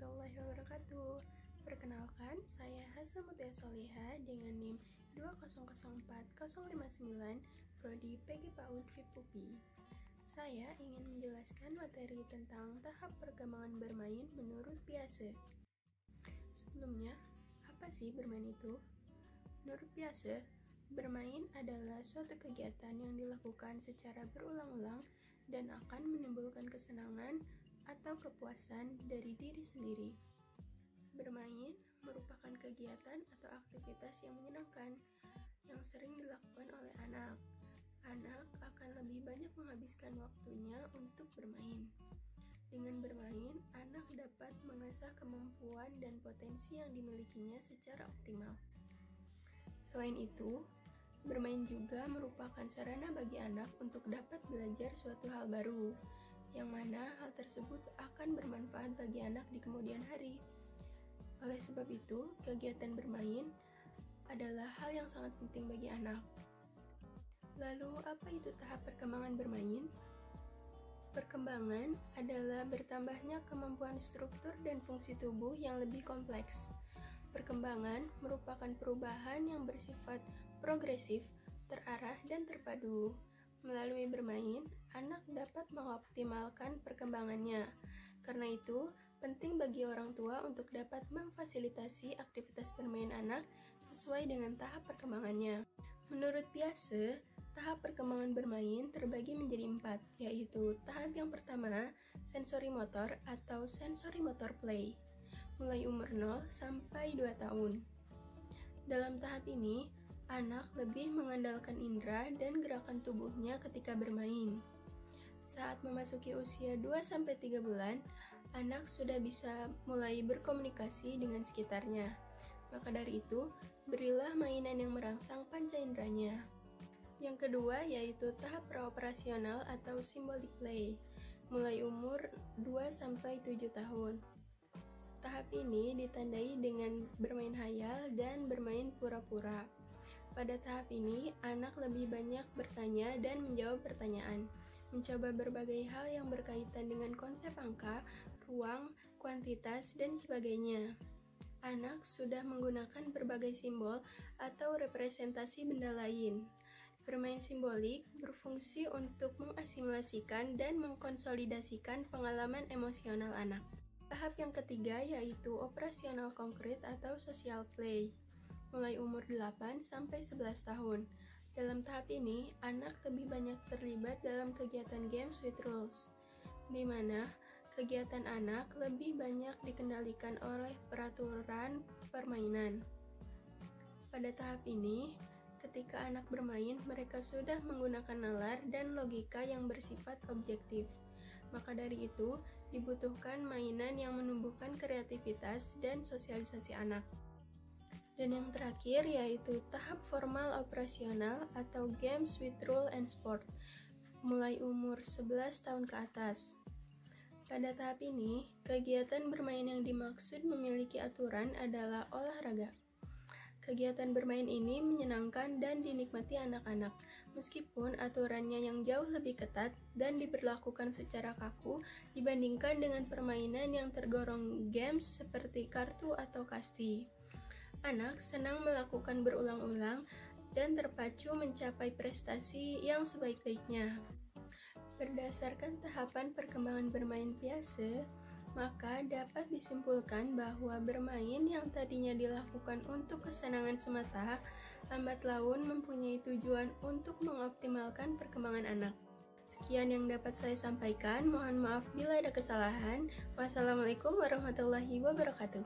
warahmatullahi wabarakatuh. Perkenalkan, saya Hasan Mutia Soliha dengan NIM 2004059, Prodi PG PAUD FIP UPI. Saya ingin menjelaskan materi tentang tahap perkembangan bermain menurut Piaget. Sebelumnya, apa sih bermain itu? Menurut Piaget, bermain adalah suatu kegiatan yang dilakukan secara berulang-ulang dan akan menimbulkan kesenangan atau kepuasan dari diri sendiri. Bermain merupakan kegiatan atau aktivitas yang menyenangkan yang sering dilakukan oleh anak. Anak akan lebih banyak menghabiskan waktunya untuk bermain. Dengan bermain, anak dapat mengasah kemampuan dan potensi yang dimilikinya secara optimal. Selain itu, bermain juga merupakan sarana bagi anak untuk dapat belajar suatu hal baru, yang mana hal tersebut akan bermanfaat bagi anak di kemudian hari. Oleh sebab itu, kegiatan bermain adalah hal yang sangat penting bagi anak. Lalu, apa itu tahap perkembangan bermain? Perkembangan adalah bertambahnya kemampuan struktur dan fungsi tubuh yang lebih kompleks. Perkembangan merupakan perubahan yang bersifat progresif, terarah, dan terpadu. Melalui bermain, anak dapat mengoptimalkan perkembangannya. Karena itu, penting bagi orang tua untuk dapat memfasilitasi aktivitas bermain anak sesuai dengan tahap perkembangannya. Menurut Piaget, tahap perkembangan bermain terbagi menjadi 4, yaitu tahap yang pertama, sensori motor atau sensory motor play, mulai umur 0 sampai 2 tahun. Dalam tahap ini, anak lebih mengandalkan indera dan gerakan tubuhnya ketika bermain. Saat memasuki usia 2-3 bulan, anak sudah bisa mulai berkomunikasi dengan sekitarnya. Maka dari itu, berilah mainan yang merangsang panca inderanya. Yang kedua yaitu tahap praoperasional atau symbolic play, mulai umur 2-7 tahun. Tahap ini ditandai dengan bermain hayal dan bermain pura-pura. Pada tahap ini, anak lebih banyak bertanya dan menjawab pertanyaan, mencoba berbagai hal yang berkaitan dengan konsep angka, ruang, kuantitas, dan sebagainya. Anak sudah menggunakan berbagai simbol atau representasi benda lain. Bermain simbolik berfungsi untuk mengasimilasikan dan mengkonsolidasikan pengalaman emosional anak. Tahap yang ketiga yaitu operasional konkret atau social play, mulai umur 8-11 tahun. Dalam tahap ini, anak lebih banyak terlibat dalam kegiatan games with rules, di mana kegiatan anak lebih banyak dikendalikan oleh peraturan permainan. Pada tahap ini, ketika anak bermain, mereka sudah menggunakan nalar dan logika yang bersifat objektif. Maka dari itu, dibutuhkan mainan yang menumbuhkan kreativitas dan sosialisasi anak. Dan yang terakhir yaitu tahap formal operasional atau games with rule and sport, mulai umur 11 tahun ke atas. Pada tahap ini, kegiatan bermain yang dimaksud memiliki aturan adalah olahraga. Kegiatan bermain ini menyenangkan dan dinikmati anak-anak, meskipun aturannya yang jauh lebih ketat dan diberlakukan secara kaku dibandingkan dengan permainan yang tergolong games seperti kartu atau kasti. Anak senang melakukan berulang-ulang dan terpacu mencapai prestasi yang sebaik-baiknya. Berdasarkan tahapan perkembangan bermain Piaget, maka dapat disimpulkan bahwa bermain yang tadinya dilakukan untuk kesenangan semata, lambat laun mempunyai tujuan untuk mengoptimalkan perkembangan anak. Sekian yang dapat saya sampaikan, mohon maaf bila ada kesalahan. Wassalamualaikum warahmatullahi wabarakatuh.